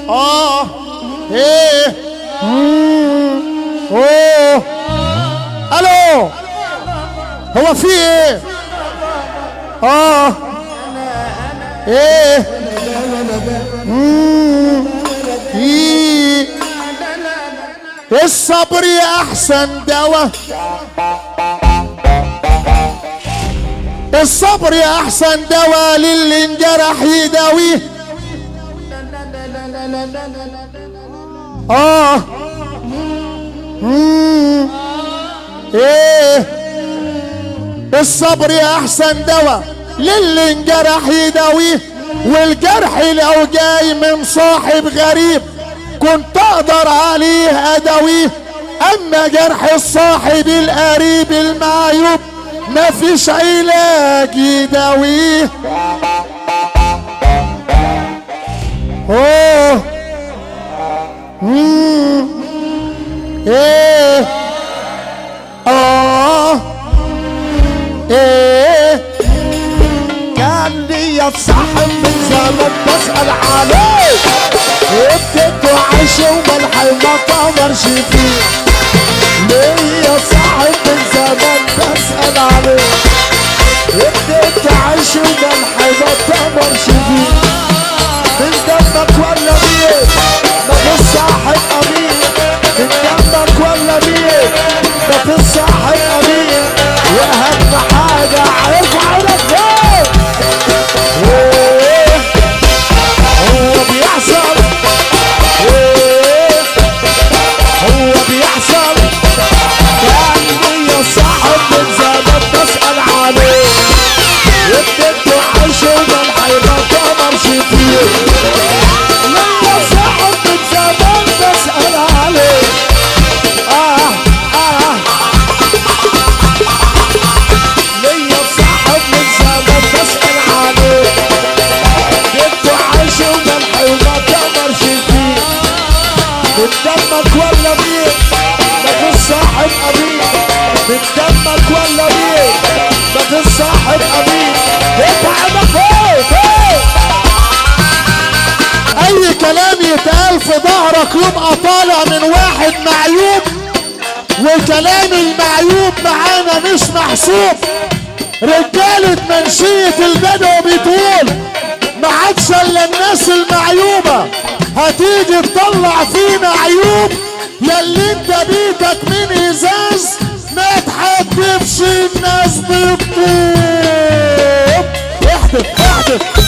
ايه اوه الو هو في ايه ايه الصبر يا احسن دواء الصبر يا احسن دواء للي انجرح يداويه ايه الصبر يا احسن دواء للي انجرح يداويه والجرح لو جاي من صاحب غريب كنت اقدر عليه اداويه اما جرح الصاحب القريب المعيوب مفيش علاج يداويه ايه ايه كان ليا صاحب من زمان بسأل عليه اديته عيش وملح ما تمرش فيه ليا صاحب من زمان بسأل عليه اديته عيش وملح ما تمرش فيه من دمك ولا مين مفيش صاحب امين من دمك ولا مين مفيش صاحب امين واهم حاجة ارفع رجلك هو بيحصل هو بيحصل كان ليا صاحب من زمان بسأل عليه اديته عيش وملح ما تمرش فيه ليا صاحب من زمان بسأل عليه ليا صاحب من زمان بسأل عليه اديته عيش وملح وما تمرش فيه من دمك ولا مين مفيش صاحب امين من دمك ولا مين مفيش صاحب امين اتعبك فوق اي كلام يتقال في ظهرك يبقى طالع من واحد معيوب وكلام المعيوب معانا مش محسوب رجالة منشية البدو بتقول ما عادش الا الناس المعيوبة هتيجي تطلع فينا عيوب ياللي انت بيتك من ازاز ما تحدفش الناس بالطوب احدف